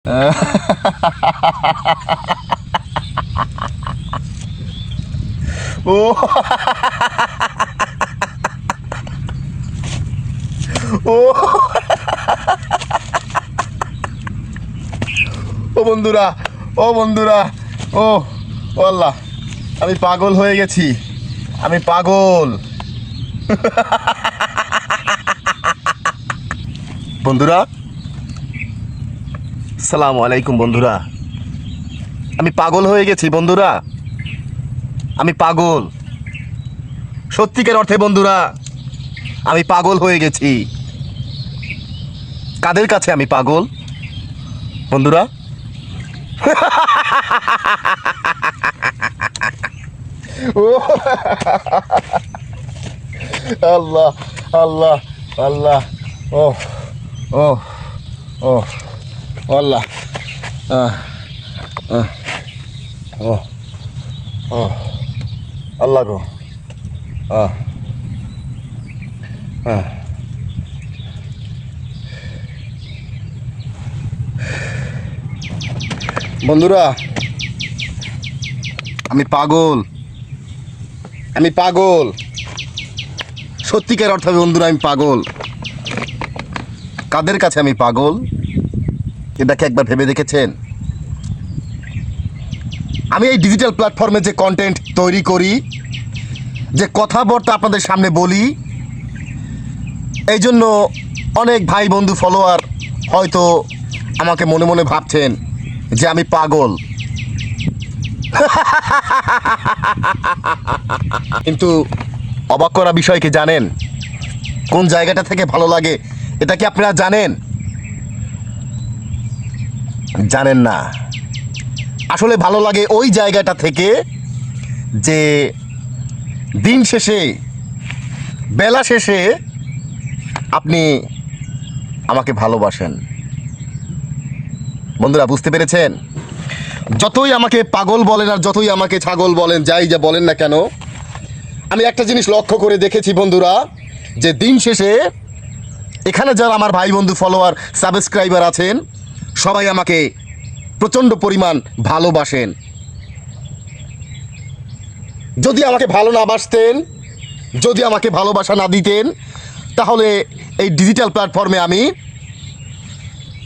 ও ও ও বন্ধুরা, ও বন্ধুরা, ও আল্লাহ, আমি পাগল হয়ে গেছি, আমি পাগল। বন্ধুরা, আসসালামু আলাইকুম বন্ধুরা। আমি পাগল হয়ে গেছি বন্ধুরা, আমি পাগল, সত্যিকার অর্থে বন্ধুরা আমি পাগল হয়ে গেছি। কাদের কাছে আমি পাগল বন্ধুরা? ও আল্লাহ আল্লাহ আল্লাহ, ও ও ও আল্লাহ, ও ও আল্লাহ গো, বন্ধুরা আমি পাগল, আমি পাগল, সত্যিকার অর্থে বন্ধুরা আমি পাগল। কাদের কাছে আমি পাগল এটাকে একবার ভেবে দেখেছেন? আমি এই ডিজিটাল প্ল্যাটফর্মে যে কন্টেন্ট তৈরি করি, যে কথাবার্তা আপনাদের সামনে বলি, এই জন্য অনেক ভাই বন্ধু ফলোয়ার হয়তো আমাকে মনে মনে ভাবছেন যে আমি পাগল। কিন্তু অবাক করা বিষয় কি জানেন? কোন জায়গাটা থেকে ভালো লাগে এটা কি আপনারা জানেন? জানেন না। আসলে ভালো লাগে ওই জায়গাটা থেকে যে দিন শেষে, বেলা শেষে আপনি আমাকে ভালোবাসেন। বন্ধুরা বুঝতে পেরেছেন? যতই আমাকে পাগল বলেন আর যতই আমাকে ছাগল বলেন, যাই যা বলেন না কেন, আমি একটা জিনিস লক্ষ্য করে দেখেছি বন্ধুরা, যে দিন শেষে এখানে যারা আমার ভাই বন্ধু ফলোয়ার সাবস্ক্রাইবার আছেন, সবাই আমাকে প্রচণ্ড পরিমাণ ভালোবাসেন। যদি আমাকে ভালো না বাসতেন, যদি আমাকে ভালোবাসা না দিতেন, তাহলে এই ডিজিটাল প্ল্যাটফর্মে আমি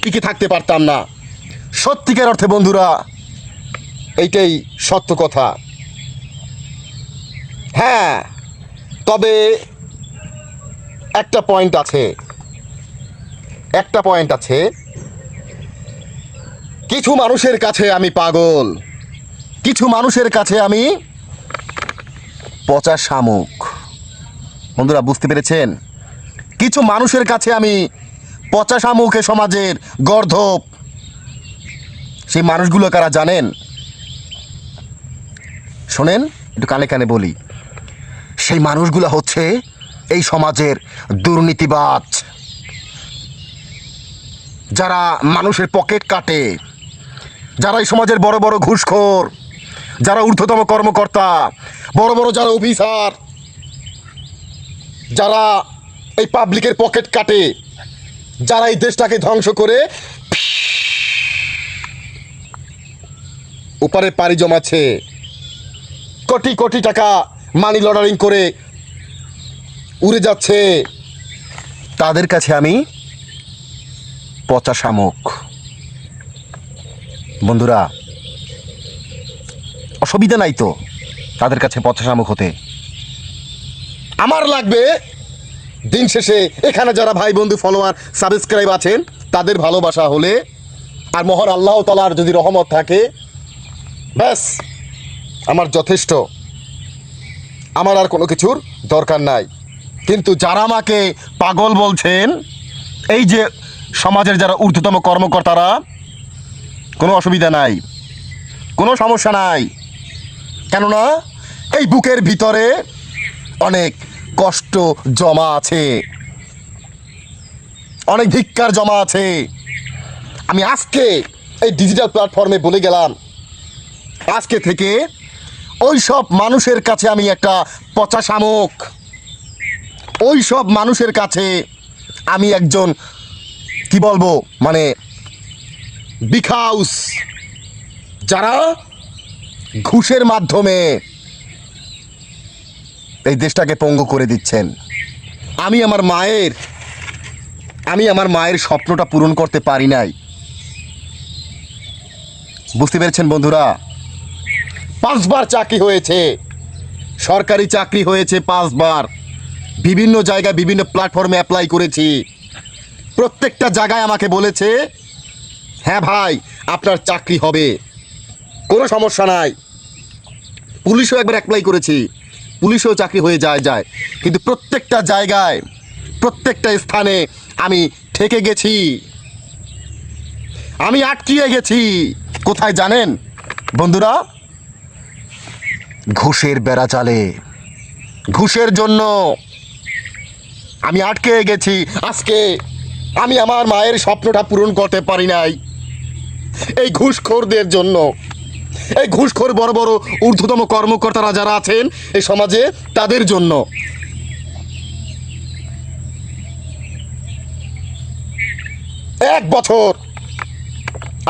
টিকে থাকতে পারতাম না। সত্যিকার অর্থে বন্ধুরা এইটাই সত্য কথা। হ্যাঁ, তবে একটা পয়েন্ট আছে, একটা পয়েন্ট আছে। কিছু মানুষের কাছে আমি পাগল, কিছু মানুষের কাছে আমি পচা শামুক। বন্ধুরা বুঝতে পেরেছেন? কিছু মানুষের কাছে আমি পচা শামুক, এ সমাজের গর্ধপ। সেই মানুষগুলো কারা জানেন? শোনেন, একটু কানে কানে বলি। সেই মানুষগুলো হচ্ছে এই সমাজের দুর্নীতিবাজ, যারা মানুষের পকেট কাটে, যারা এই সমাজের বড় বড় ঘুষখোর, যারা ঊর্ধ্বতম কর্মকর্তা, বড় বড় যারা অফিসার, যারা এই পাবলিকের পকেট কাটে, যারা এই দেশটাকে ধ্বংস করে উপরে পাড়ি জমাচ্ছে, কোটি কোটি টাকা মানি লন্ডারিং করে উড়ে যাচ্ছে, তাদের কাছে আমি পচা শামুক। বন্ধুরা অসুবিধা নাই তো তাদের কাছে পচা শামুক হতে। আমার লাগবে দিন শেষে এখানে যারা ভাই বন্ধু ফলোয়ার সাবস্ক্রাইব আছেন তাদের ভালোবাসা হলে, আর মহান আল্লাহ তাআলার যদি রহমত থাকে, ব্যাস আমার যথেষ্ট। আমার আর কোনো কিছুর দরকার নাই। কিন্তু যারা আমাকে পাগল বলছেন, এই যে সমাজের যারা ঊর্ধ্বতম কর্মকর্তারা, কোনো অসুবিধা নাই, কোনো সমস্যা নাই। কেননা এই বুকের ভিতরে অনেক কষ্ট জমা আছে, অনেক ধিক্কার জমা আছে। আমি আজকে এই ডিজিটাল প্ল্যাটফর্মে বলে গেলাম, আজকে থেকে ওই সব মানুষের কাছে আমি একটা পচা শামুক, ওই সব মানুষের কাছে আমি একজন কি বলবো, মানে বিগ হাউস, যারা ঘুষের মাধ্যমে এই দেশটাকে পঙ্গু করে দিচ্ছেন। আমি আমার মায়ের স্বপ্নটা পূরণ করতে পারি নাই। বুঝতে পেরেছেন বন্ধুরা? 5 বার চাকরি হয়েছে, সরকারি চাকরি হয়েছে 5 বার। বিভিন্ন জায়গায় বিভিন্ন প্ল্যাটফর্মে অ্যাপ্লাই করেছি। প্রত্যেকটা জায়গায় আমাকে বলেছে, হ্যাঁ ভাই আপনার চাকরি হবে, কোনো সমস্যা নাই। পুলিশেও একবার অ্যাপ্লাই করেছি, পুলিশেও চাকরি হয়ে যায়। কিন্তু প্রত্যেকটা জায়গায়, প্রত্যেকটা স্থানে আমি ঠেকে গেছি, আমি আটকিয়ে গেছি। কোথায় জানেন বন্ধুরা? ঘুষের বেড়াজালে, ঘুষের জন্য আমি আটকে গেছি। আজকে আমি আমার মায়ের স্বপ্নটা পূরণ করতে পারি নাই এই ঘুষখোরদের জন্য। এই ঘুষখোর বড় বড় ঊর্ধ্বতম কর্মকর্তারা যারা আছেন এই সমাজে, তাদের জন্য। এক বছর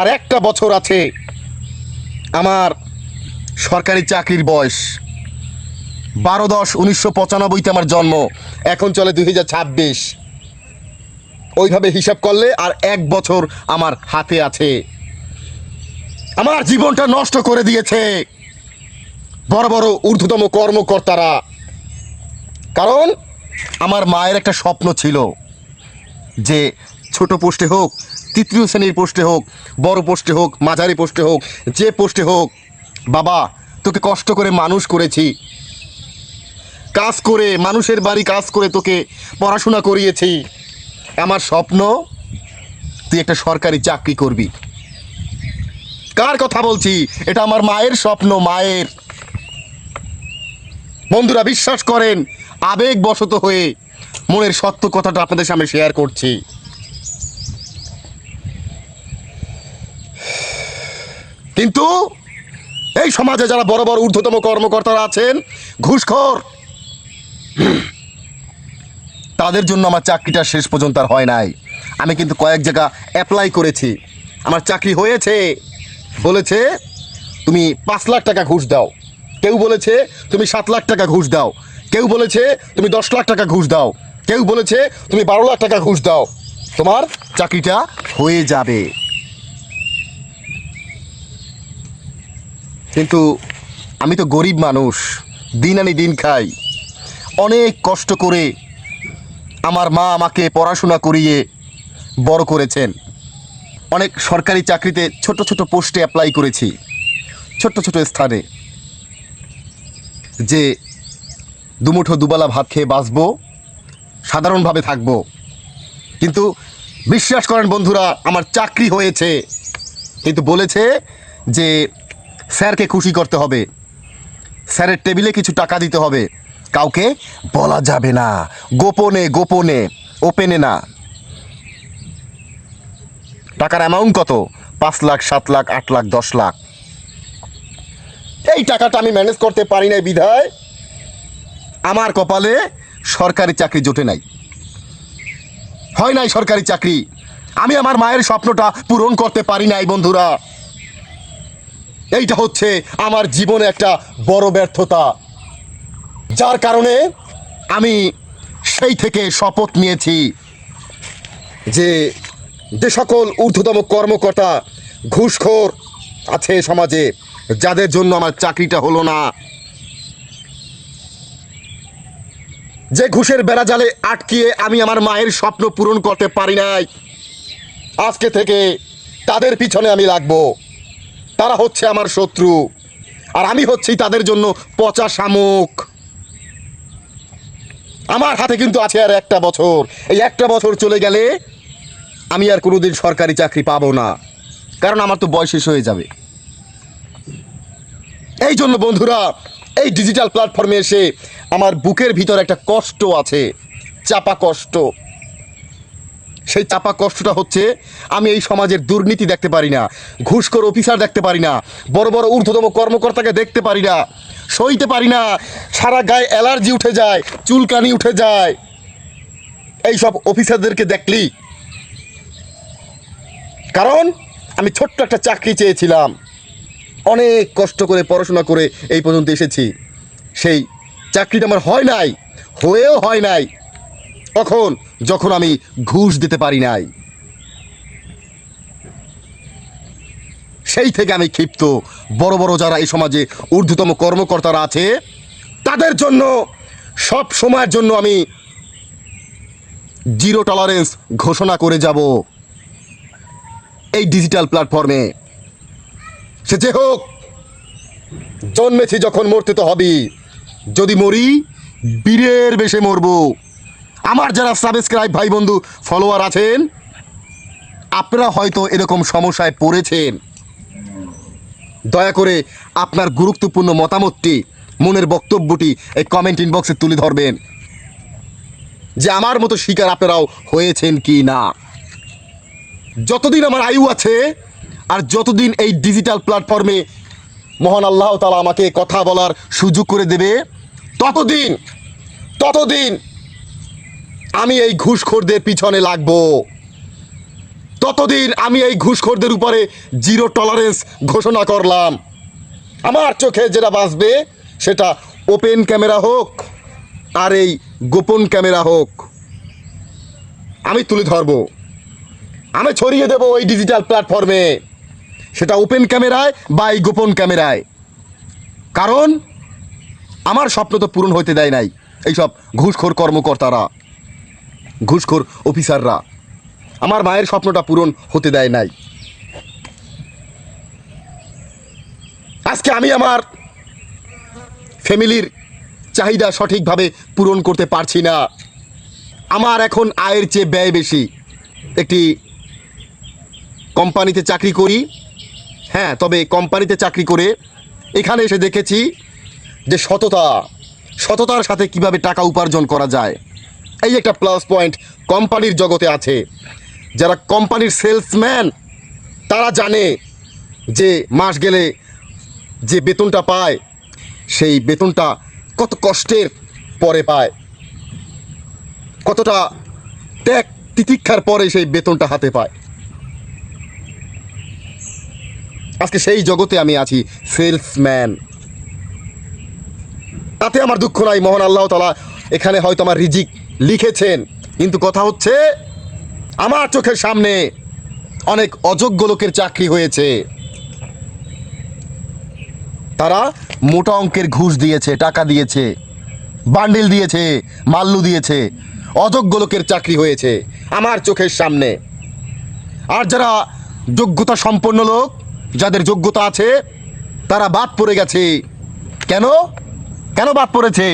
আর একটা বছর আছে আমার সরকারি চাকরির বয়স। 12/10/1995 আমার জন্ম, এখন চলে 2026। ওইভাবে হিসাব করলে আর 1 বছর আমার হাতে আছে। আমার জীবনটা নষ্ট করে দিয়েছে বড় বড় ঊর্ধ্বতম কর্মকর্তারা। কারণ আমার মায়ের একটা স্বপ্ন ছিল যে ছোট পোস্টে হোক, তৃতীয় শ্রেণীর পোস্টে হোক, বড় পোস্টে হোক, মাঝারি পোস্টে হোক, যে পোস্টে হোক, বাবা তোকে কষ্ট করে মানুষ করেছি, কাজ করে মানুষের বাড়ি কাজ করে তোকে পড়াশোনা করিয়েছি। আমার স্বপ্ন তুই একটা সরকারি চাকরি করবি। কার কথা বলছি? এটা আমার মায়ের স্বপ্ন, মায়ের। বন্ধুরা বিশ্বাস করেন, আবেগবশত হয়ে মনের সত্য কথাটা আপনাদের সামনে শেয়ার করছি। কিন্তু এই সমাজে যারা বড় বড় ঊর্ধ্বতম কর্মকর্তারা আছেন, ঘুষখোর, তাদের জন্য আমার চাকরিটা শেষ পর্যন্ত আর হয় নাই। আমি কিন্তু কয়েক জায়গা অ্যাপ্লাই করেছি, আমার চাকরি হয়েছে। বলেছে তুমি 5 লাখ টাকা ঘুষ দাও, কেউ বলেছে তুমি 7 লাখ টাকা ঘুষ দাও, কেউ বলেছে তুমি 10 লাখ টাকা ঘুষ দাও, কেউ বলেছে তুমি 12 লাখ টাকা ঘুষ দাও, তোমার চাকরিটা হয়ে যাবে। কিন্তু আমি তো গরিব মানুষ, দিন আনি দিন খাই। অনেক কষ্ট করে আমার মা আমাকে পড়াশোনা করিয়ে বড় করেছেন। অনেক সরকারি চাকরিতে ছোট ছোট পোস্টে অ্যাপ্লাই করেছি, ছোট্ট ছোট স্থানে, যে দুমুঠো দুবেলা ভাত খেয়ে বাঁচবো, সাধারণভাবে থাকবো। কিন্তু বিশ্বাস করেন বন্ধুরা, আমার চাকরি হয়েছে, কিন্তু বলেছে যে স্যারকে খুশি করতে হবে, স্যারের টেবিলে কিছু টাকা দিতে হবে, কাউকে বলা যাবে না, গোপনে গোপনে, ওপেনে না। টাকার অ্যামাউন্ট কত? 5 লাখ, 7 লাখ, 8 লাখ, 10 লাখ। এই টাকাটা আমি ম্যানেজ করতে পারি নাই বিধায় আমার কপালে সরকারি চাকরি জোটে নাই, হয় নাই সরকারি চাকরি। আমি আমার মায়ের স্বপ্নটা পূরণ করতে পারি নাই বন্ধুরা। এইটা হচ্ছে আমার জীবনে একটা বড় ব্যর্থতা, যার কারণে আমি সেই থেকে শপথ নিয়েছি যে যে সকল ঊর্ধ্বতম কর্মকর্তা ঘুষখোর আছে সমাজে, যাদের জন্য আমার চাকরিটা হলো না, যে ঘুষের বেড়াজালে আটকিয়ে আমি আমার মায়ের স্বপ্ন পূরণ করতে পারি নাই, আজকে থেকে তাদের পিছনে আমি লাগবো। তারা হচ্ছে আমার শত্রু, আর আমি হচ্ছি তাদের জন্য পচা শামুক। আমার হাতে কিন্তু আছে আর 1টা বছর। এই 1টা বছর চলে গেলে আমি আর কোনোদিন সরকারি চাকরি পাবো না, কারণ আমার তো বয়স শেষ হয়ে যাবে। এই জন্য বন্ধুরা, এই ডিজিটাল প্ল্যাটফর্মে এসে আমার বুকের ভিতর একটা কষ্ট আছে, চাপা কষ্ট। সেই চাপা কষ্টটা হচ্ছে আমি এই সমাজের দুর্নীতি দেখতে পারি না, ঘুষখোর অফিসার দেখতে পারি না, বড় বড় ঊর্ধ্বতম কর্মকর্তাকে দেখতে পারি না, সইতে পারি না। সারা গায়ে অ্যালার্জি উঠে যায়, চুলকানি উঠে যায় এই সব অফিসারদেরকে দেখলি। কারণ আমি ছোট্ট একটা চাকরি চেয়েছিলাম, অনেক কষ্ট করে পড়াশোনা করে এই পর্যন্ত এসেছি, সেই চাকরিটা আমার হয় নাই, হয়েও হয় নাই যখন আমি ঘুষ দিতে পারি নাই। সেই থেকে আমি ক্ষিপ্ত। বড় বড় যারা এই সমাজে ঊর্ধ্বতম কর্মকর্তারা আছে, তাদের জন্য সব সময়ের জন্য আমি জিরো টলারেন্স ঘোষণা করে যাব এই ডিজিটাল প্ল্যাটফর্মে। সে যে হোক, জন্মেছি যখন মরতে তো হবেই, যদি মরি বীরের বেশে মরব। আমার যারা সাবস্ক্রাইব ভাই বন্ধু ফলোয়ার আছেন, আপনারা হয়তো এরকম সমস্যায় পড়েছেন, দয়া করে আপনার গুরুত্বপূর্ণ মতামতটি, মনের বক্তব্যটি এই কমেন্ট ইনবক্সে তুলে ধরবেন যে আমার মতো শিকার আপনারাও হয়েছেন কি না। যতদিন আমার আয়ু আছে আর যতদিন এই ডিজিটাল প্ল্যাটফর্মে মহান আল্লাহ তাআলা আমাকে কথা বলার সুযোগ করে দেবে, ততদিন আমি এই ঘুষখোরদের পিছনে লাগবো, ততদিন আমি এই ঘুষখোরদের উপরে জিরো টলারেন্স ঘোষণা করলাম। আমার চোখে যেটা বাঁচবে সেটা ওপেন ক্যামেরা হোক আর এই গোপন ক্যামেরা হোক, আমি তুলে ধরবো, আমি ছড়িয়ে দেবো ওই ডিজিটাল প্ল্যাটফর্মে, সেটা ওপেন ক্যামেরায় বা এই গোপন ক্যামেরায়। কারণ আমার স্বপ্ন তো পূরণ হতে দেয় নাই এইসব ঘুষখোর কর্মকর্তারা, ঘুষখোর অফিসাররা। আমার মায়ের স্বপ্নটা পূরণ হতে দেয় নাই। আজকে আমি আমার ফ্যামিলির চাহিদা সঠিকভাবে পূরণ করতে পারছি না। আমার এখন আয়ের চেয়ে ব্যয় বেশি। একটি কোম্পানিতে চাকরি করি, হ্যাঁ, তবে কোম্পানিতে চাকরি করে এখানে এসে দেখেছি যে সততার সাথে কিভাবে টাকা উপার্জন করা যায়, এই একটা প্লাস পয়েন্ট কোম্পানির জগতে আছে। যারা কোম্পানির সেলসম্যান তারা জানে যে মাস গেলে যে বেতনটা পায়, সেই বেতনটা কত কষ্টের পরে পায়, কতটা ত্যাগ তিতিক্ষার পরে সেই বেতনটা হাতে পায়। আজকে সেই জগতে আমি আছি, সেলসম্যান। তাতে আমার দুঃখ নাই, মহান আল্লাহ তাআলা এখানে হয়তো আমার রিজিক লিখেছেন, কিন্তু কথা হচ্ছে আমার চোখের সামনে অনেক অযোগ্য লোকের চাকরি হয়েছে। তারা মোটা অঙ্কের ঘুষ দিয়েছে, টাকা দিয়েছে, বান্ডিল দিয়েছে, মাল্লু দিয়েছে, অযোগ্য লোকের চাকরি হয়েছে আমার চোখের সামনে। আর যারা যোগ্যতা সম্পন্ন লোক, যাদের যোগ্যতা আছে, তারা বাদ পড়ে গেছে। কেন বাদ পড়েছে?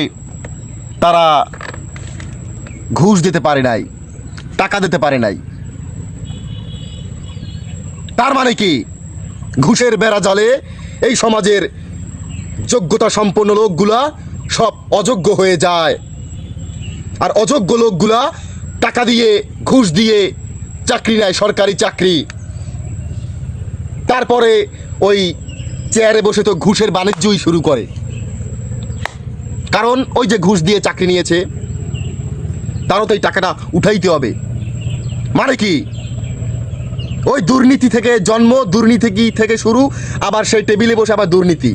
তারা ঘুষ দিতে পারে নাই, টাকা দিতে পারে নাই। তার মানে কি? ঘুষের বেড়া জালে এই সমাজের যোগ্যতা সম্পন্ন লোকগুলা সব অযোগ্য হয়ে যায়, আর অযোগ্য লোকগুলা টাকা দিয়ে, ঘুষ দিয়ে চাকরি নেয়, সরকারি চাকরি। তারপরে ওই চেয়ারে বসে তো ঘুষের বাণিজ্যই শুরু করে। কারণ ওই যে ঘুষ দিয়ে চাকরি নিয়েছে, তারও তো এই টাকাটা উঠাইতে হবে। মানে কি? ওই দুর্নীতি থেকে জন্ম, দুর্নীতি থেকে শুরু, আবার সেই টেবিলে বসে আবার দুর্নীতি।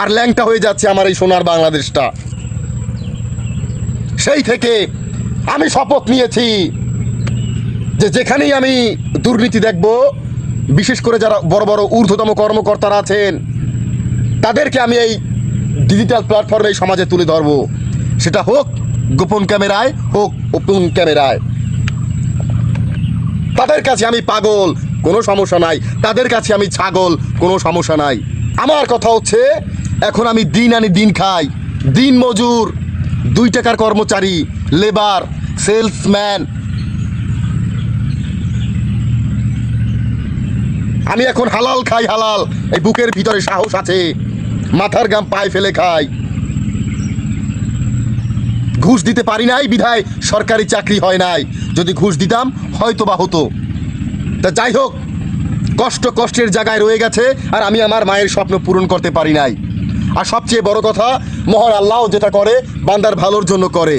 আর ল্যাংটা হয়ে যাচ্ছে আমার এই সোনার বাংলাদেশটা। সেই থেকে আমি শপথ নিয়েছি যে যেখানেই আমি দুর্নীতি দেখব, বিশেষ করে যারা বড় বড় ঊর্ধ্বতম কর্মকর্তারা আছেন, তাদেরকে আমি এই ডিজিটাল প্ল্যাটফর্মে সমাজে তুলে ধরবো। সেটা হোক গোপন ক্যামেরায়, হোক ওপেন ক্যামেরায়। তাদের কাছে আমি পাগল, কোনো সমস্যা নাই। তাদের কাছে আমি ছাগল, কোনো সমস্যা নাই। আমার কথা হচ্ছে, এখন আমি দিন আনি দিন খাই, দিন মজুর, 2 টাকার কর্মচারী, লেবার, সেলসম্যান। আমি এখন হালাল খাই, হালাল। এই বুকের ভিতরে সাহস আছে, মাথার গাম পায়ে ফেলে খাই। ঘুষ দিতে পারি নাই বিধায় সরকারি চাকরি হয় নাই। যদি ঘুষ দিতাম হয়তো বা হতো। তা যাই হোক, কষ্টের জায়গায় রয়ে গেছে, আর আমি আমার মায়ের স্বপ্ন পূরণ করতে পারি নাই। আর সবচেয়ে বড় কথা, মহান আল্লাহ যেটা করে বান্দার ভালোর জন্য করে,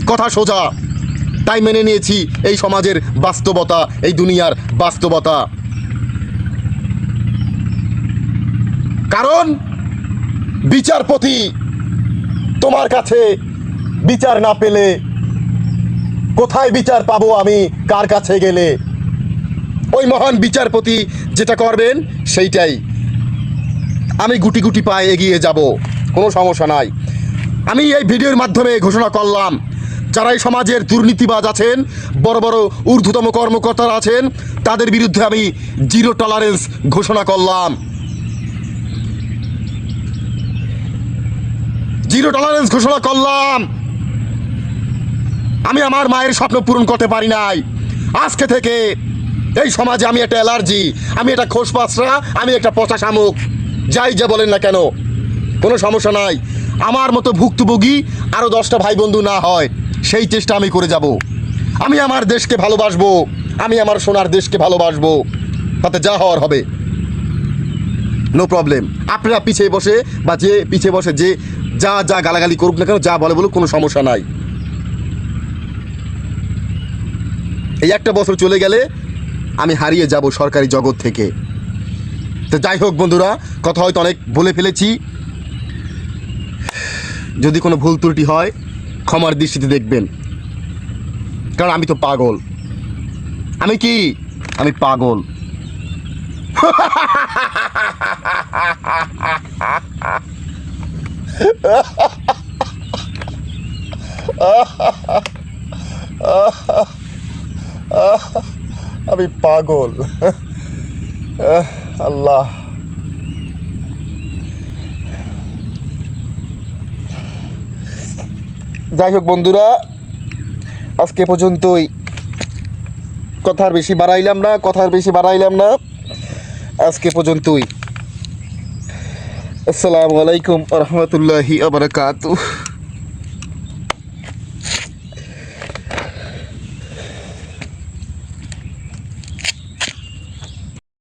কথা সোজা। তাই মেনে নিয়েছি এই সমাজের বাস্তবতা, এই দুনিয়ার বাস্তবতা। কারণ বিচারপতি তোমার কাছে বিচার না পেলে কোথায় বিচার পাবো আমি, কার কাছে গেলে? ওই মহান বিচারপতি যেটা করবেন সেইটাই। আমি গুটি গুটি পায়ে এগিয়ে যাব, কোনো সমস্যা নাই। আমি এই ভিডিওর মাধ্যমে ঘোষণা করলাম, যারা এই সমাজের দুর্নীতিবাজ আছেন, বড় বড় ঊর্ধ্বতম কর্মকর্তারা আছেন, তাদের বিরুদ্ধে আমি জিরো টলারেন্স ঘোষণা করলাম। জিরো টলারেন্স ঘোষণা করলাম। আমি আমার মায়ের স্বপ্ন পূরণ করতে পারি নাই, আজকে থেকে এই সমাজে আমি একটা অ্যালার্জি, আমি একটা খোসপাসরা, আমি একটা পচা শামুক, যাই যা বলেন না কেন, কোনো সমস্যা নাই। আমার মতো ভুক্তভোগী আরও 10টা ভাই বন্ধু না হয়, সেই চেষ্টা আমি করে যাব। আমি আমার দেশকে ভালোবাসবো, আমি আমার সোনার দেশকে ভালোবাসবো, তাতে যা হওয়ার হবে, নো প্রবলেম। আপনারা পিছিয়ে বসে বা যে পিছিয়ে বসে যে যা যা গালাগালি করুক না কেন, যা বলে বলুক, কোনো সমস্যা নাই। এই একটা বছর চলে গেলে আমি হারিয়ে যাব সরকারি জগৎ থেকে। তো যাই হোক বন্ধুরা, কথা হয়তো অনেক বলে ফেলেছি, যদি কোনো ভুল ত্রুটি হয় ক্ষমার দৃষ্টিতে দেখবেন, কারণ আমি তো পাগল। আমি কি? আমি পাগল। আমি পাগল। আল্লাহ, যাই হোক বন্ধুরা, আজকে পর্যন্তই। কথার বেশি বাড়াইলাম না, আজকে পর্যন্তই। আসসালামু আলাইকুম ওয়া রাহমাতুল্লাহি ওয়া বারাকাতুহু।